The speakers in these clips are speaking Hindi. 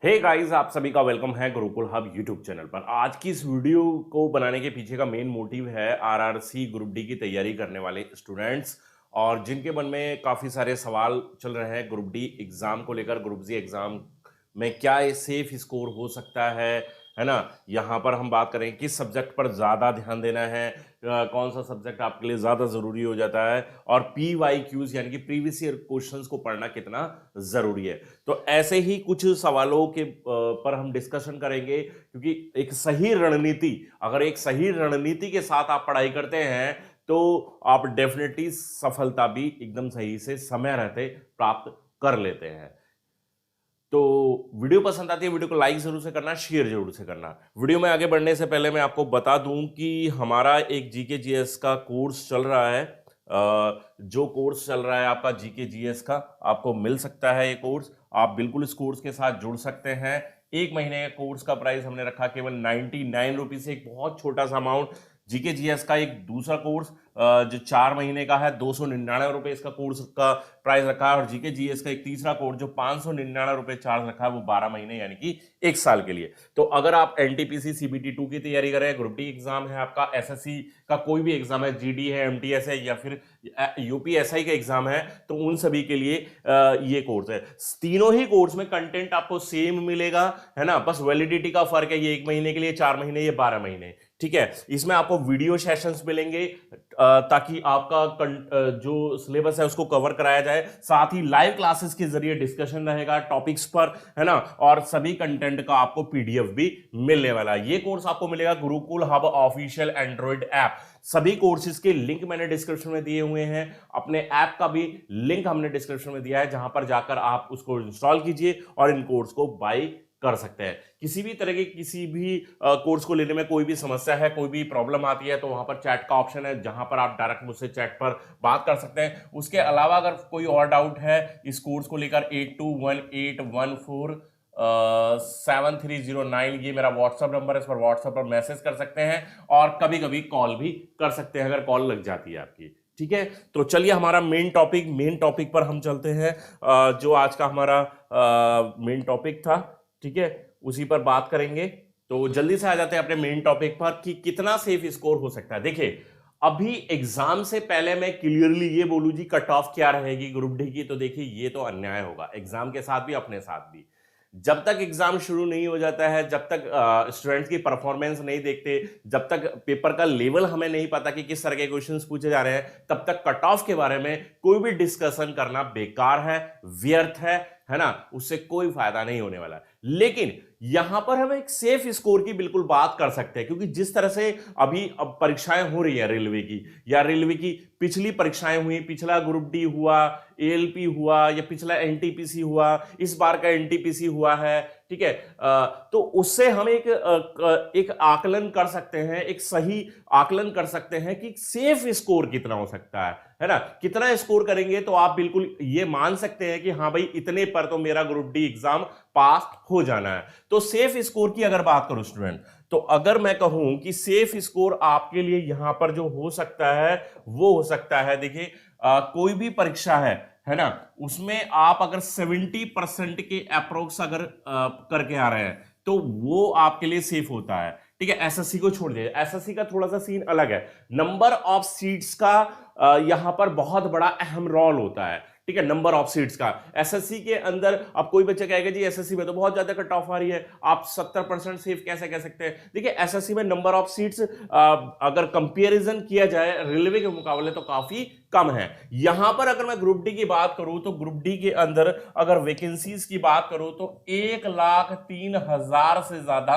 हे गाइस, आप सभी का वेलकम है गुरुकुल हब यूट्यूब चैनल पर। आज की इस वीडियो को बनाने के पीछे का मेन मोटिव है आरआरसी ग्रुप डी की तैयारी करने वाले स्टूडेंट्स और जिनके मन में काफ़ी सारे सवाल चल रहे हैं ग्रुप डी एग्ज़ाम को लेकर। ग्रुप डी एग्ज़ाम में क्या ये सेफ स्कोर हो सकता है ना। यहाँ पर हम बात करें किस सब्जेक्ट पर ज़्यादा ध्यान देना है, कौन सा सब्जेक्ट आपके लिए ज़्यादा ज़रूरी हो जाता है और PYQs यानी कि प्रीवियस ईयर क्वेश्चंस को पढ़ना कितना ज़रूरी है। तो ऐसे ही कुछ सवालों के पर हम डिस्कशन करेंगे, क्योंकि एक सही रणनीति, अगर एक सही रणनीति के साथ आप पढ़ाई करते हैं तो आप डेफिनेटली सफलता भी एकदम सही से समय रहते प्राप्त कर लेते हैं। तो वीडियो पसंद आती है, वीडियो को लाइक जरूर से करना, शेयर जरूर से करना। वीडियो में आगे बढ़ने से पहले मैं आपको बता दूं कि हमारा एक जीके जीएस का कोर्स चल रहा है। जो कोर्स चल रहा है आपका जीके जीएस का, आपको मिल सकता है ये कोर्स। आप बिल्कुल इस कोर्स के साथ जुड़ सकते हैं। एक महीने के कोर्स का प्राइस हमने रखा केवल 99 रुपीज से, एक बहुत छोटा सा अमाउंट। जीके जीएस का एक दूसरा कोर्स जो 4 महीने का है, 299 रुपए इसका कोर्स का प्राइस रखा है। और जीके जीएस का एक तीसरा कोर्स जो 599 रुपए चार्ज रखा है, वो 12 महीने यानी कि 1 साल के लिए। तो अगर आप एनटीपीसी सीबीटी 2 की तैयारी कर रहे हैं, ग्रुप डी एग्जाम है आपका, एसएससी का कोई भी एग्जाम है, जीडी है, एमटीएस है या फिर यूपीएसआई का एग्जाम है, तो उन सभी के लिए ये कोर्स है। तीनों ही कोर्स में कंटेंट आपको सेम मिलेगा, है ना। बस वैलिडिटी का फर्क है, ये 1 महीने के लिए, 4 महीने, ये 12 महीने, ठीक है। इसमें आपको वीडियो सेशंस मिलेंगे ताकि आपका जो सिलेबस है उसको कवर कराया जाए। साथ ही लाइव क्लासेस के जरिए डिस्कशन रहेगा टॉपिक्स पर, है ना। और सभी कंटेंट का आपको पीडीएफ भी मिलने वाला है। ये कोर्स आपको मिलेगा Gurukul hub official Android app. सभी कोर्सेज के लिंक मैंने डिस्क्रिप्शन में दिए हुए हैं। अपने ऐप का भी लिंक हमने डिस्क्रिप्शन में दिया है, जहां पर जाकर आप उसको इंस्टॉल कीजिए और इन कोर्स को बाय कर सकते हैं। किसी भी तरह के किसी भी कोर्स को लेने में कोई भी समस्या है, कोई भी प्रॉब्लम आती है, तो वहां पर चैट का ऑप्शन है, जहां पर आप डायरेक्ट मुझसे चैट पर बात कर सकते हैं। उसके अलावा अगर कोई और डाउट है इस कोर्स को लेकर, 8218147309 ये मेरा व्हाट्सएप नंबर है, इस पर व्हाट्सएप पर मैसेज कर सकते हैं और कभी कभी कॉल भी कर सकते हैं अगर कॉल लग जाती है आपकी, ठीक है। तो चलिए हमारा मेन टॉपिक पर हम चलते हैं। जो आज का हमारा मेन टॉपिक था, ठीक है, उसी पर बात करेंगे। तो जल्दी से आ जाते हैं अपने मेन टॉपिक पर कि कितना सेफ स्कोर हो सकता है। देखिए, अभी एग्जाम से पहले मैं क्लियरली ये बोलूं जी कट ऑफ क्या रहेगी ग्रुप डी की, तो देखिए ये तो अन्याय होगा एग्जाम के साथ भी अपने साथ भी। जब तक एग्जाम शुरू नहीं हो जाता है, जब तक स्टूडेंट्स की परफॉर्मेंस नहीं देखते, जब तक पेपर का लेवल हमें नहीं पता कि किस तरह के क्वेश्चंस पूछे जा रहे हैं, तब तक कट ऑफ के बारे में कोई भी डिस्कशन करना बेकार है, व्यर्थ है ना। उससे कोई फायदा नहीं होने वाला। लेकिन यहां पर हम एक सेफ स्कोर की बिल्कुल बात कर सकते हैं, क्योंकि जिस तरह से अभी अब परीक्षाएं हो रही है रेलवे की, या रेलवे की पिछली परीक्षाएं हुई, पिछला ग्रुप डी हुआ, एएलपी हुआ, या पिछला एनटीपीसी हुआ, इस बार का एनटीपीसी हुआ है, ठीक है। तो उससे हम एक आकलन कर सकते हैं, एक सही आकलन कर सकते हैं कि सेफ स्कोर कितना हो सकता है ना। कितना स्कोर करेंगे तो आप बिल्कुल ये मान सकते हैं कि हाँ भाई इतने पर तो मेरा ग्रुप डी एग्जाम पास हो जाना है। तो सेफ स्कोर की अगर बात करूं स्टूडेंट, तो अगर मैं कहूं कि सेफ स्कोर आपके लिए यहां पर जो हो सकता है वो हो सकता है, देखिए कोई भी परीक्षा है ना, उसमें आप अगर 70% के अप्रोक्स अगर करके आ रहे हैं तो वो आपके लिए सेफ होता है, ठीक है। एसएससी को छोड़ दीजिए, एसएससी का थोड़ा सा सीन अलग है। नंबर ऑफ सीट्स का यहां पर बहुत बड़ा अहम रोल होता है, ठीक है, नंबर ऑफ सीट्स का। एसएससी के अंदर अब कोई बच्चा कहेगा जी एसएससी में तो बहुत ज्यादा कट ऑफ आ रही है, आप 70% सेफ कैसे कह सकते हैं। देखिए, एसएससी में नंबर ऑफ सीट्स अगर कंपैरिजन किया जाए रेलवे के मुकाबले तो काफी कम है। यहां पर अगर मैं ग्रुप डी की बात करूं तो ग्रुप डी के अंदर अगर वैकेंसीज की बात करूं तो 1,03,000 से ज्यादा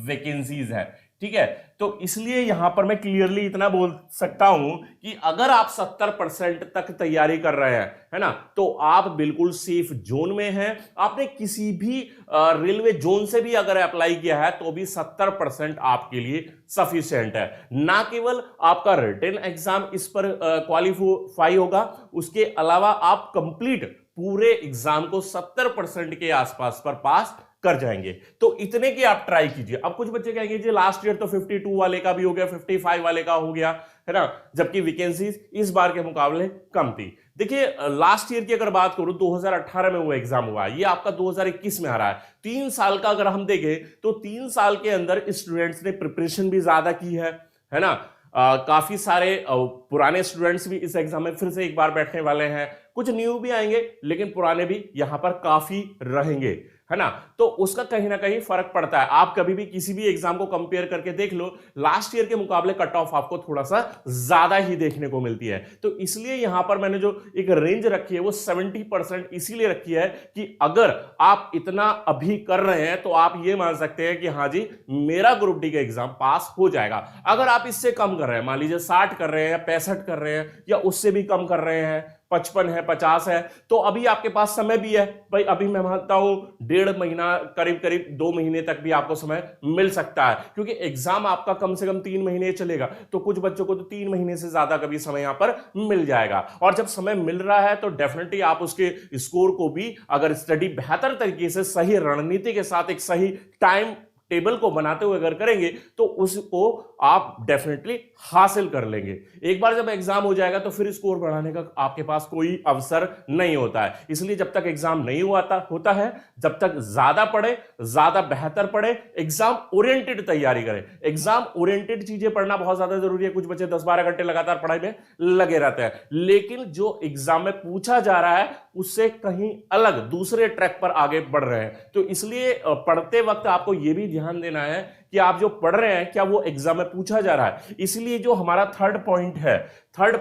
वैकेंसीज है, ठीक है। तो इसलिए यहां पर मैं क्लियरली इतना बोल सकता हूं कि अगर आप 70% तक तैयारी कर रहे हैं, है ना, तो आप बिल्कुल सेफ जोन में हैं। आपने किसी भी रेलवे जोन से भी अगर अप्लाई किया है तो भी 70% आपके लिए सफिशिएंट है। ना केवल आपका रिटन एग्जाम इस पर क्वालिफाई होगा, उसके अलावा आप कंप्लीट पूरे एग्जाम को 70% के आसपास पर पास कर जाएंगे। तो इतने की आप ट्राई कीजिए। अब कुछ बच्चे कहेंगे जी लास्ट ईयर तो 52 वाले का भी हो गया, 55 वाले का हो गया, है ना, जबकि वैकेंसीज इस बार के मुकाबले कम थी। देखिए लास्ट ईयर की अगर बात करूं 2018 में वो एग्जाम हुआ है, ये आपका 2021 में आ रहा है। 3 साल का अगर हम देखें तो 3 साल के अंदर स्टूडेंट्स ने प्रिपरेशन भी ज्यादा की है ना। काफी सारे पुराने स्टूडेंट्स भी इस एग्जाम में फिर से एक बार बैठने वाले हैं, कुछ न्यू भी आएंगे लेकिन पुराने भी यहां पर काफी रहेंगे, है ना। तो उसका कहीं ना कहीं फर्क पड़ता है। आप कभी भी किसी भी एग्जाम को कंपेयर करके देख लो, लास्ट ईयर के मुकाबले कट ऑफ आपको थोड़ा सा ज्यादा ही देखने को मिलती है। तो इसलिए यहां पर मैंने जो एक रेंज रखी है वो 70% इसीलिए रखी है कि अगर आप इतना अभी कर रहे हैं तो आप ये मान सकते हैं कि हाँ जी मेरा ग्रुप डी का एग्जाम पास हो जाएगा। अगर आप इससे कम कर रहे हैं, मान लीजिए 60 कर रहे हैं या 65 कर रहे हैं या उससे भी कम कर रहे हैं, 55 है, 50 है, तो अभी आपके पास समय भी है भाई। अभी मैं मानता हूं 1.5 महीना, करीब करीब 2 महीने तक भी आपको समय मिल सकता है, क्योंकि एग्जाम आपका कम से कम 3 महीने चलेगा। तो कुछ बच्चों को तो 3 महीने से ज्यादा कभी समय यहां पर मिल जाएगा। और जब समय मिल रहा है तो डेफिनेटली आप उसके स्कोर को भी अगर स्टडी बेहतर तरीके से सही रणनीति के साथ एक सही टाइम टेबल को बनाते हुए अगर करेंगे तो उसको आप डेफिनेटली हासिल कर लेंगे। एक बार जब एग्जाम हो जाएगा तो फिर स्कोर बढ़ाने का आपके पास कोई अवसर नहीं होता है। इसलिए जब तक एग्जाम नहीं होता है, जब तक ज्यादा पढ़े, ज्यादा बेहतर पढ़े, एग्जाम ओरिएंटेड तैयारी करें। एग्जाम ओरिएंटेड चीजें पढ़ना बहुत ज्यादा जरूरी है। कुछ बच्चे 10-12 घंटे लगातार पढ़ाई में लगे रहते हैं, लेकिन जो एग्जाम में पूछा जा रहा है उससे कहीं अलग दूसरे ट्रैक पर आगे बढ़ रहे हैं। तो इसलिए पढ़ते वक्त आपको यह भी ध्यान देना है कि आप जो पढ़ रहे हैं क्या वो एग्जाम में पूछा जा रहा है। इसलिए जो हमारा थर्ड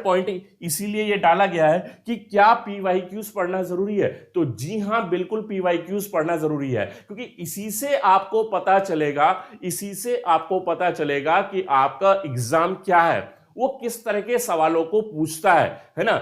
पॉइंट इसीलिए ये डाला गया है कि क्या पीवाईक्यूज पढ़ना जरूरी है। तो जी हां, बिल्कुल पीवाईक्यूज पढ़ना जरूरी है, क्योंकि इसी से आपको पता चलेगा कि आपका एग्जाम क्या है, वो किस तरह के सवालों को पूछता है ना।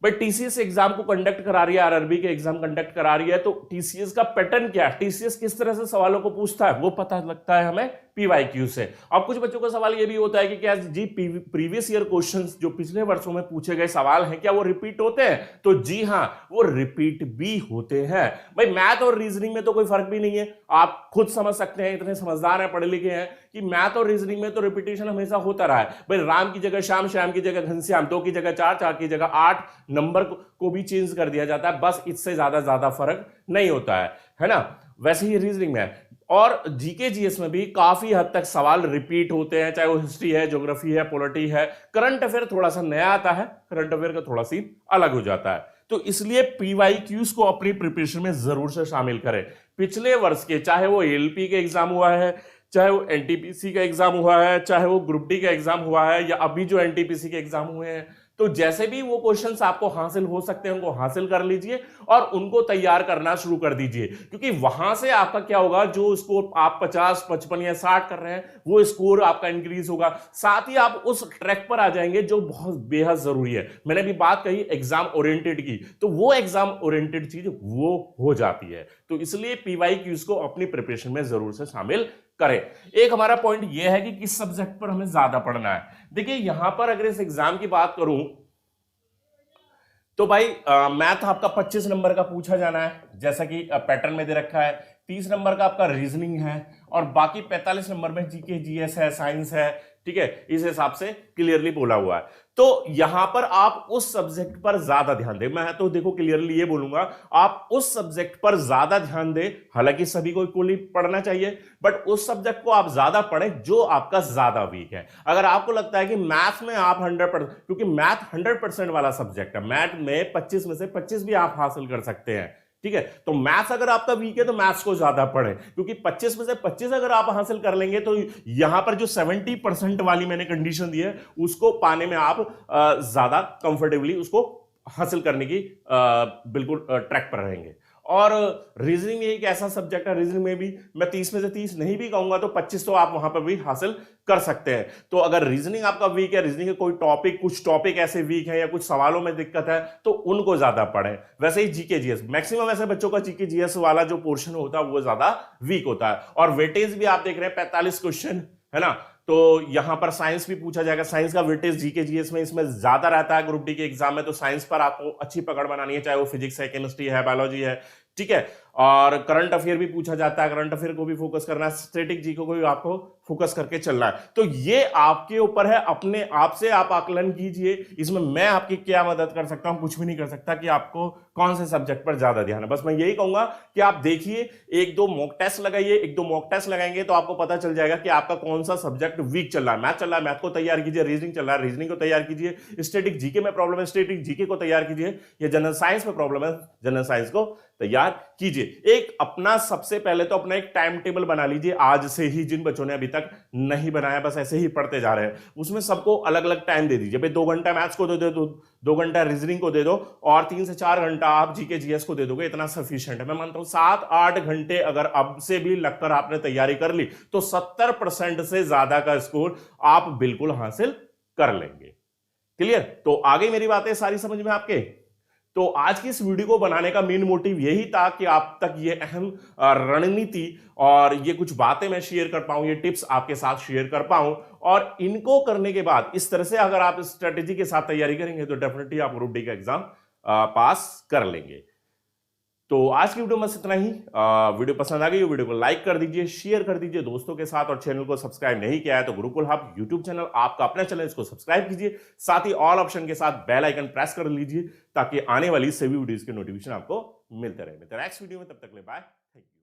भाई टीसीएस एग्जाम को कंडक्ट करा रही है, आरआरबी के एग्जाम कंडक्ट करा रही है, तो टीसीएस का पैटर्न क्या है, टीसीएस किस तरह से सवालों को पूछता है, वो पता लगता है हमें पीवाईक्यू से। अब कुछ बच्चों का सवाल ये भी होता है कि क्या जी प्रीवियस ईयर क्वेश्चंस जो पिछले वर्षों में पूछे गए सवाल हैं क्या वो रिपीट होते हैं। तो जी हां, वो रिपीट भी होते हैं। भाई मैथ और रीजनिंग में तो कोई फर्क भी नहीं है, आप खुद समझ सकते हैं, इतने समझदार हैं, पढ़े लिखे हैं, कि मैथ और रीजनिंग में तो रिपीटेशन हमेशा होता रहा है। भाई राम की जगह श्याम, श्याम की जगह घनश्याम, 2 की जगह 4, 4 की जगह 8 नंबर को भी चेंज कर दिया जाता है, बस इससे ज्यादा फर्क नहीं होता है ना। वैसे ही रीजनिंग में और जीके जीएस में भी काफी हद तक सवाल रिपीट होते हैं, चाहे वो हिस्ट्री है, ज्योग्राफी है, पॉलिटी है। करंट अफेयर थोड़ा सा नया आता है, करंट अफेयर का थोड़ा सी अलग हो जाता है। तो इसलिए पीवाईक्यूज को अपनी प्रिपरेशन में जरूर से शामिल करें। पिछले वर्ष के, चाहे वो एलपी के एग्जाम हुआ है, चाहे वो एनटीपीसी का एग्जाम हुआ है, चाहे वो ग्रुप डी का एग्जाम हुआ है, या अभी जो एनटीपीसी के एग्जाम हुए हैं, तो जैसे भी वो क्वेश्चंस आपको हासिल हो सकते हैं उनको हासिल कर लीजिए और उनको तैयार करना शुरू कर दीजिए, क्योंकि वहां से आपका क्या होगा, जो स्कोर आप 50, 55 या 60 कर रहे हैं वो स्कोर आपका इंक्रीज होगा। साथ ही आप उस ट्रैक पर आ जाएंगे जो बहुत बेहद जरूरी है। मैंने अभी बात कही एग्जाम ओरिएंटेड की, तो वो एग्जाम ओरिएंटेड चीज वो हो जाती है। तो इसलिए पीवाईक्यूज को अपनी प्रिपरेशन में जरूर से शामिल करें। एक हमारा पॉइंट यह है कि किस सब्जेक्ट पर हमें ज्यादा पढ़ना है। देखिए यहां पर अगर इस एग्जाम की बात करूं तो भाई मैथ आपका 25 नंबर का पूछा जाना है, जैसा कि पैटर्न में दे रखा है। 30 नंबर का आपका रीजनिंग है और बाकी 45 नंबर में जीके जीएस है, साइंस है, ठीक है, इस हिसाब से क्लियरली बोला हुआ है। तो यहां पर आप उस सब्जेक्ट पर ज्यादा ध्यान दें। मैं तो देखो क्लियरली ये बोलूंगा, आप उस सब्जेक्ट पर ज्यादा ध्यान दें। हालांकि सभी को इक्वली पढ़ना चाहिए, बट उस सब्जेक्ट को आप ज्यादा पढ़ें जो आपका ज्यादा वीक है। अगर आपको लगता है कि मैथ में आप 100%, क्योंकि मैथ 100% वाला सब्जेक्ट है, मैथ में 25 में से 25 भी आप हासिल कर सकते हैं, ठीक है। तो मैथ्स अगर आपका वीक है तो मैथ्स को ज्यादा पढ़ें, क्योंकि 25 में से 25 अगर आप हासिल कर लेंगे तो यहां पर जो 70% वाली मैंने कंडीशन दी है उसको पाने में आप ज्यादा कंफर्टेबली उसको हासिल करने की बिल्कुल ट्रैक पर रहेंगे। और रीजनिंग एक ऐसा सब्जेक्ट है, रीजनिंग में भी मैं 30 में से 30 नहीं भी कहूंगा तो 25 तो आप वहां पर भी हासिल कर सकते हैं। तो अगर रीजनिंग आपका वीक है, रीजनिंग के कोई टॉपिक, कुछ टॉपिक ऐसे वीक है या कुछ सवालों में दिक्कत है तो उनको ज्यादा पढ़ें। वैसे ही जीके जीएस, मैक्सिमम ऐसे बच्चों का जीके जीएस वाला जो पोर्शन होता है वो ज्यादा वीक होता है। और वेटेज भी आप देख रहे हैं 45 क्वेश्चन, है ना। तो यहां पर साइंस भी पूछा जाएगा, साइंस का वेटेज जीके जीएस में इसमें ज्यादा रहता है ग्रुप डी के एग्जाम में। तो साइंस पर आपको अच्छी पकड़ बनानी है, चाहे वो फिजिक्स है, केमिस्ट्री है, बायोलॉजी है, ठीक है। और करंट अफेयर भी पूछा जाता है, करंट अफेयर को भी फोकस करना है, स्टैटिक जीके को भी आपको फोकस करके चलना है। तो ये आपके ऊपर है, अपने आप से आप आकलन कीजिए। इसमें मैं आपकी क्या मदद कर सकता हूं, कुछ भी नहीं कर सकता कि आपको कौन से सब्जेक्ट पर ज्यादा ध्यान है। बस मैं यही कहूंगा कि आप देखिए, एक दो मॉक टेस्ट लगाइए, एक दो मॉक टेस्ट लगाएंगे तो आपको पता चल जाएगा कि आपका कौन सा सब्जेक्ट वीक चल रहा है। मैथ चल रहा है, मैथ को तैयार कीजिए, रीजनिंग चल रहा है, रीजनिंग को तैयार कीजिए, स्टैटिक जीके में प्रॉब्लम है, स्टैटिक जीके को तैयार कीजिए, या जनरल साइंस में प्रॉब्लम है, जनरल साइंस को तैयार कीजिए। एक अपना सबसे पहले तो अपना एक टाइम टेबल बना लीजिए आज से ही, जिन बच्चों ने अभी तक नहीं बनाया बस ऐसे ही पढ़ते जा रहे हैं, उसमें सबको अलग अलग टाइम दे दीजिए। भाई 2 घंटा मैथ्स को दे दो, 2 घंटा रीजनिंग को दे दो, और 3 से 4 घंटा आप जीके जीएस को दे दोगे, इतना सफिशिएंट है। मैं मानता हूं 7-8 घंटे अगर अब से भी लगकर आपने तैयारी कर ली तो 70% से ज्यादा का स्कोर आप बिल्कुल हासिल कर लेंगे। क्लियर? तो आगे मेरी बातें सारी समझ में आपके। तो आज की इस वीडियो को बनाने का मेन मोटिव यही था कि आप तक ये अहम रणनीति और ये कुछ बातें मैं शेयर कर पाऊं, ये टिप्स आपके साथ शेयर कर पाऊं, और इनको करने के बाद इस तरह से अगर आप स्ट्रेटेजी के साथ तैयारी करेंगे तो डेफिनेटली आप ग्रुप डी का एग्जाम पास कर लेंगे। तो आज की वीडियो में इतना ही। वीडियो पसंद आ गई हो वीडियो को लाइक कर दीजिए, शेयर कर दीजिए दोस्तों के साथ, और चैनल को सब्सक्राइब नहीं किया है तो गुरुकुल हब यूट्यूब चैनल आपका अपना चैनल, इसको सब्सक्राइब कीजिए। साथ ही ऑल ऑप्शन के साथ बेल आइकन प्रेस कर लीजिए ताकि आने वाली सभी वीडियोस के नोटिफिकेशन आपको मिलते रहे। मिलते हैं नेक्स्ट वीडियो में, तब तक ले बाय, थैंक यू।